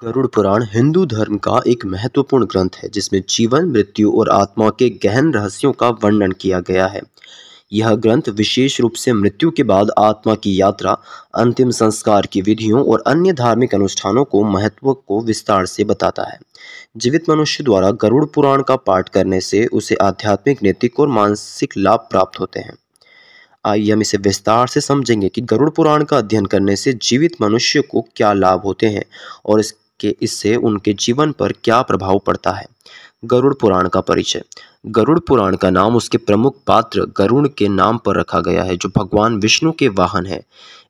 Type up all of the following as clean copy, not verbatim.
गरुड़ पुराण हिंदू धर्म का एक महत्वपूर्ण ग्रंथ है जिसमें जीवन, मृत्यु और आत्मा के गहन रहस्यों का वर्णन किया गया है। यह ग्रंथ विशेष रूप से मृत्यु के बाद आत्मा की यात्रा, अंतिम संस्कार की विधियों और अन्य धार्मिक अनुष्ठानों को महत्व को विस्तार से बताता है। जीवित मनुष्य द्वारा गरुड़ पुराण का पाठ करने से उसे आध्यात्मिक, नैतिक और मानसिक लाभ प्राप्त होते हैं। आइए हम इसे विस्तार से समझेंगे कि गरुड़ पुराण का अध्ययन करने से जीवित मनुष्य को क्या लाभ होते हैं और इससे उनके जीवन पर क्या प्रभाव पड़ता है। गरुड़ पुराण का परिचय। गरुड़ पुराण का नाम उसके प्रमुख पात्र गरुड़ के नाम पर रखा गया है, जो भगवान विष्णु के वाहन है।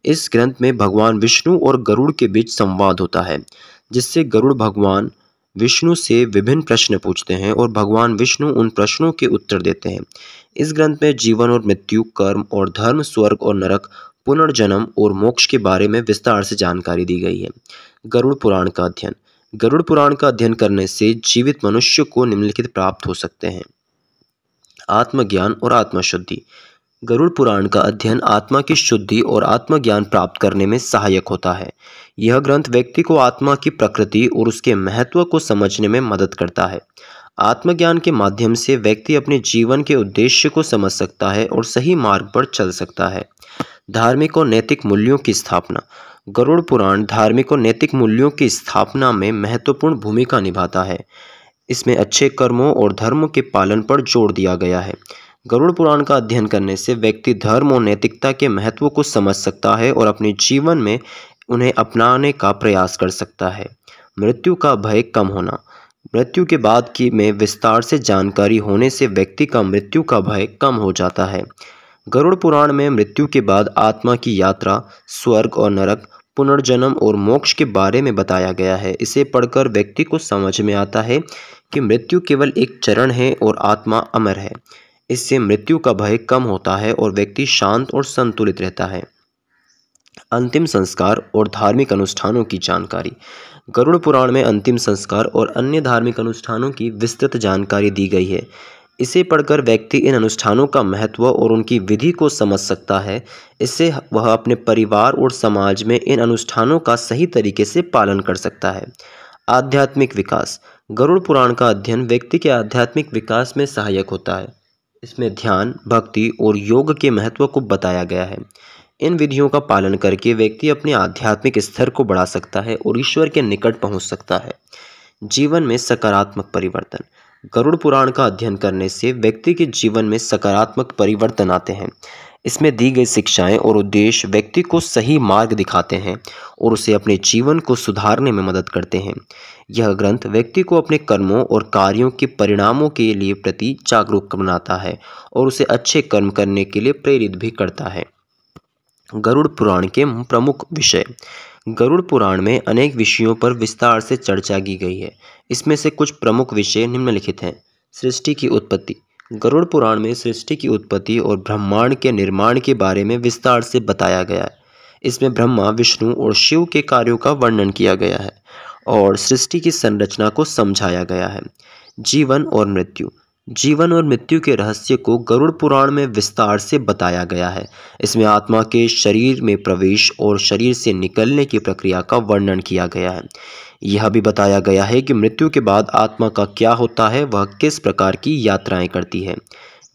इस ग्रंथ में भगवान विष्णु और गरुड़ के बीच संवाद होता है, जिससे गरुड़ भगवान विष्णु से विभिन्न प्रश्न पूछते हैं और भगवान विष्णु उन प्रश्नों के उत्तर देते हैं। इस ग्रंथ में जीवन और मृत्यु, कर्म और धर्म, स्वर्ग और नरक, पुनर्जन्म और मोक्ष के बारे में विस्तार से जानकारी दी गई है। गरुड़ पुराण का अध्ययन। गरुड़ पुराण का अध्ययन करने से जीवित मनुष्य को निम्नलिखित प्राप्त हो सकते हैं। आत्मज्ञान और आत्मशुद्धि। गरुड़ पुराण का अध्ययन आत्मा की शुद्धि और आत्मज्ञान प्राप्त करने में सहायक होता है। यह ग्रंथ व्यक्ति को आत्मा की प्रकृति और उसके महत्व को समझने में मदद करता है। आत्मज्ञान के माध्यम से व्यक्ति अपने जीवन के उद्देश्य को समझ सकता है और सही मार्ग पर चल सकता है। धार्मिक और नैतिक मूल्यों की स्थापना। गरुड़ पुराण धार्मिक और नैतिक मूल्यों की स्थापना में महत्वपूर्ण भूमिका निभाता है। इसमें अच्छे कर्मों और धर्म के पालन पर जोर दिया गया है। गरुड़ पुराण का अध्ययन करने से व्यक्ति धर्म और नैतिकता के महत्व को समझ सकता है और अपने जीवन में उन्हें अपनाने का प्रयास कर सकता है। मृत्यु का भय कम होना। मृत्यु के बाद की में विस्तार से जानकारी होने से व्यक्ति का मृत्यु का भय कम हो जाता है। गरुड़ पुराण में मृत्यु के बाद आत्मा की यात्रा, स्वर्ग और नरक, पुनर्जन्म और मोक्ष के बारे में बताया गया है। इसे पढ़कर व्यक्ति को समझ में आता है कि मृत्यु केवल एक चरण है और आत्मा अमर है। इससे मृत्यु का भय कम होता है और व्यक्ति शांत और संतुलित रहता है। अंतिम संस्कार और धार्मिक अनुष्ठानों की जानकारी। गरुड़ पुराण में अंतिम संस्कार और अन्य धार्मिक अनुष्ठानों की विस्तृत जानकारी दी गई है। इसे पढ़कर व्यक्ति इन अनुष्ठानों का महत्व और उनकी विधि को समझ सकता है। इससे वह अपने परिवार और समाज में इन अनुष्ठानों का सही तरीके से पालन कर सकता है। आध्यात्मिक विकास। गरुड़ पुराण का अध्ययन व्यक्ति के आध्यात्मिक विकास में सहायक होता है। इसमें ध्यान, भक्ति और योग के महत्व को बताया गया है। इन विधियों का पालन करके व्यक्ति अपने आध्यात्मिक स्तर को बढ़ा सकता है और ईश्वर के निकट पहुंच सकता है। जीवन में सकारात्मक परिवर्तन। गरुड़ पुराण का अध्ययन करने से व्यक्ति के जीवन में सकारात्मक परिवर्तन आते हैं। इसमें दी गई शिक्षाएं और उद्देश्य व्यक्ति को सही मार्ग दिखाते हैं और उसे अपने जीवन को सुधारने में मदद करते हैं। यह ग्रंथ व्यक्ति को अपने कर्मों और कार्यों के परिणामों के लिए प्रति जागरूक बनाता है और उसे अच्छे कर्म करने के लिए प्रेरित भी करता है। गरुड़ पुराण के प्रमुख विषय। गरुड़ पुराण में अनेक विषयों पर विस्तार से चर्चा की गई है। इसमें से कुछ प्रमुख विषय निम्नलिखित हैं। सृष्टि की उत्पत्ति। गरुड़ पुराण में सृष्टि की उत्पत्ति और ब्रह्मांड के निर्माण के बारे में विस्तार से बताया गया है। इसमें ब्रह्मा, विष्णु और शिव के कार्यों का वर्णन किया गया है और सृष्टि की संरचना को समझाया गया है। जीवन और मृत्यु। जीवन और मृत्यु के रहस्य को गरुड़ पुराण में विस्तार से बताया गया है। इसमें आत्मा के शरीर में प्रवेश और शरीर से निकलने की प्रक्रिया का वर्णन किया गया है। यह भी बताया गया है कि मृत्यु के बाद आत्मा का क्या होता है, वह किस प्रकार की यात्राएं करती है।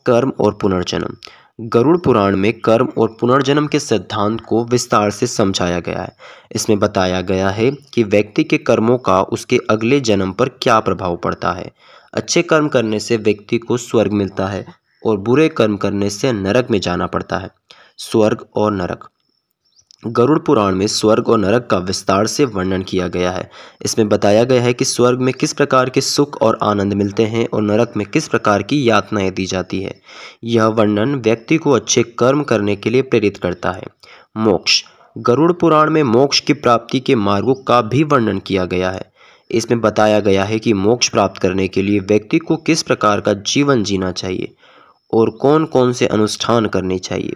कर्म और पुनर्जन्म। गरुड़ पुराण में कर्म और पुनर्जन्म के सिद्धांत को विस्तार से समझाया गया है। इसमें बताया गया है कि व्यक्ति के कर्मों का उसके अगले जन्म पर क्या प्रभाव पड़ता है। अच्छे कर्म करने से व्यक्ति को स्वर्ग मिलता है और बुरे कर्म करने से नरक में जाना पड़ता है। स्वर्ग और नरक। गरुड़ पुराण में स्वर्ग और नरक का विस्तार से वर्णन किया गया है। इसमें बताया गया है कि स्वर्ग में किस प्रकार के सुख और आनंद मिलते हैं और नरक में किस प्रकार की यातनाएं दी जाती है। यह वर्णन व्यक्ति को अच्छे कर्म करने के लिए प्रेरित करता है। मोक्ष। गरुड़ पुराण में मोक्ष की प्राप्ति के मार्गों का भी वर्णन किया गया है। इसमें बताया गया है कि मोक्ष प्राप्त करने के लिए व्यक्ति को किस प्रकार का जीवन जीना चाहिए और कौन कौन से अनुष्ठान करने चाहिए।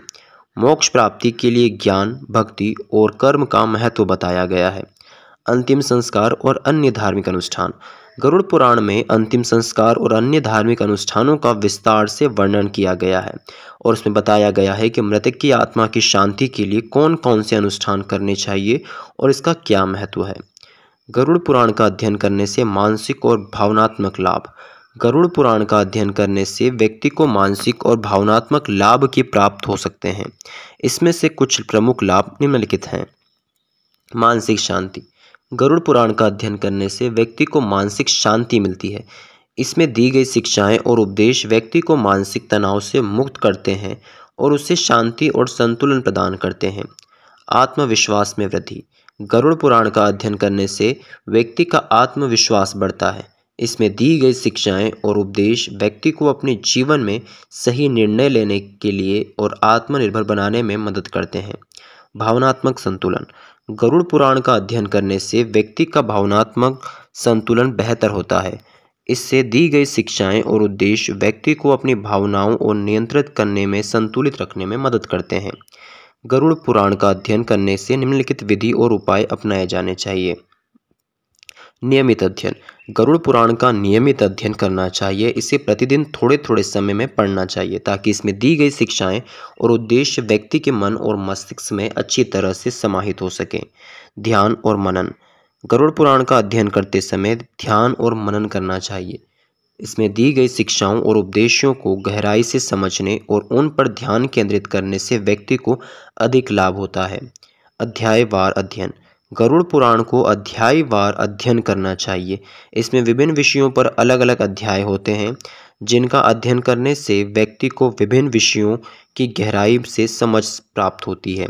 मोक्ष प्राप्ति के लिए ज्ञान, भक्ति और कर्म का महत्व बताया गया है। अंतिम संस्कार और अन्य धार्मिक अनुष्ठान। गरुड़ पुराण में अंतिम संस्कार और अन्य धार्मिक अनुष्ठानों का विस्तार से वर्णन किया गया है और उसमें बताया गया है कि मृतक की आत्मा की शांति के लिए कौन कौन से अनुष्ठान करने चाहिए और इसका क्या महत्व है। गरुड़ पुराण का अध्ययन करने से मानसिक और भावनात्मक लाभ। गरुड़ पुराण का अध्ययन करने से व्यक्ति को मानसिक और भावनात्मक लाभ की प्राप्त हो सकते हैं। इसमें से कुछ प्रमुख लाभ निम्नलिखित हैं। मानसिक शांति। गरुड़ पुराण का अध्ययन करने से व्यक्ति को मानसिक शांति मिलती है। इसमें दी गई शिक्षाएं और उपदेश व्यक्ति को मानसिक तनाव से मुक्त करते हैं और उसे शांति और संतुलन प्रदान करते हैं। आत्मविश्वास में वृद्धि। गरुड़ पुराण का अध्ययन करने से व्यक्ति का आत्मविश्वास बढ़ता है। इसमें दी गई शिक्षाएं और उपदेश व्यक्ति को अपने जीवन में सही निर्णय लेने के लिए और आत्मनिर्भर बनाने में मदद करते हैं। भावनात्मक संतुलन। गरुड़ पुराण का अध्ययन करने से व्यक्ति का भावनात्मक संतुलन बेहतर होता है। इससे दी गई शिक्षाएं और उद्देश्य व्यक्ति को अपनी भावनाओं को नियंत्रित करने में संतुलित रखने में मदद करते हैं। गरुड़ पुराण का अध्ययन करने से निम्नलिखित विधि और उपाय अपनाए जाने चाहिए। नियमित अध्ययन। गरुड़ पुराण का नियमित अध्ययन करना चाहिए। इसे प्रतिदिन थोड़े थोड़े समय में पढ़ना चाहिए ताकि इसमें दी गई शिक्षाएं और उद्देश्य व्यक्ति के मन और मस्तिष्क में अच्छी तरह से समाहित हो सकें। ध्यान और मनन। गरुड़ पुराण का अध्ययन करते समय ध्यान और मनन करना चाहिए। इसमें दी गई शिक्षाओं और उपदेशों को गहराई से समझने और उन पर ध्यान केंद्रित करने से व्यक्ति को अधिक लाभ होता है। अध्यायवार अध्ययन। गरुड़ पुराण को अध्यायवार अध्ययन करना चाहिए। इसमें विभिन्न विषयों पर अलग अलग अध्याय होते हैं जिनका अध्ययन करने से व्यक्ति को विभिन्न विषयों की गहराई से समझ प्राप्त होती है।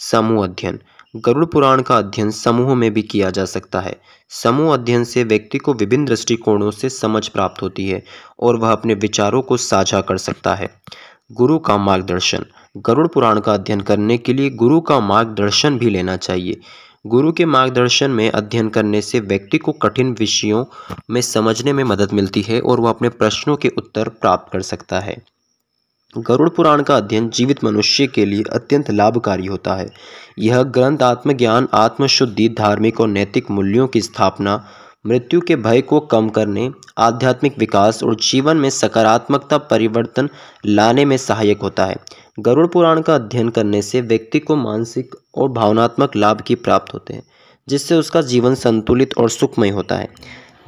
समूह अध्ययन। गरुड़ पुराण का अध्ययन समूह में भी किया जा सकता है। समूह अध्ययन से व्यक्ति को विभिन्न दृष्टिकोणों से समझ प्राप्त होती है और वह अपने विचारों को साझा कर सकता है। गुरु का मार्गदर्शन। गरुड़ पुराण का अध्ययन करने के लिए गुरु का मार्गदर्शन भी लेना चाहिए। गुरु के मार्गदर्शन में अध्ययन करने से व्यक्ति को कठिन विषयों में समझने में मदद मिलती है और वह अपने प्रश्नों के उत्तर प्राप्त कर सकता है। गरुड़ पुराण का अध्ययन जीवित मनुष्य के लिए अत्यंत लाभकारी होता है। यह ग्रंथ आत्मज्ञान, आत्मशुद्धि, धार्मिक और नैतिक मूल्यों की स्थापना, मृत्यु के भय को कम करने, आध्यात्मिक विकास और जीवन में सकारात्मकता परिवर्तन लाने में सहायक होता है। गरुड़ पुराण का अध्ययन करने से व्यक्ति को मानसिक और भावनात्मक लाभ की प्राप्त होते हैं, जिससे उसका जीवन संतुलित और सुखमय होता है।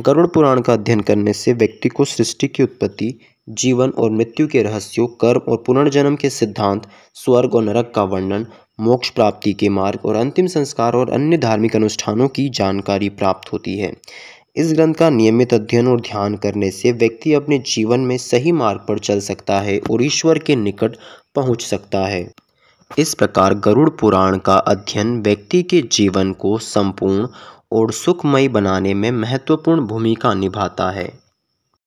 गरुड़ पुराण का अध्ययन करने से व्यक्ति को सृष्टि की उत्पत्ति, जीवन और मृत्यु के रहस्यों, कर्म और पुनर्जन्म के सिद्धांत, स्वर्ग और नरक का वर्णन, मोक्ष प्राप्ति के मार्ग और अंतिम संस्कार और अन्य धार्मिक अनुष्ठानों की जानकारी प्राप्त होती है। इस ग्रंथ का नियमित अध्ययन और ध्यान करने से व्यक्ति अपने जीवन में सही मार्ग पर चल सकता है और ईश्वर के निकट पहुंच सकता है। इस प्रकार गरुड़ पुराण का अध्ययन व्यक्ति के जीवन को संपूर्ण और सुखमय बनाने में महत्वपूर्ण भूमिका निभाता है।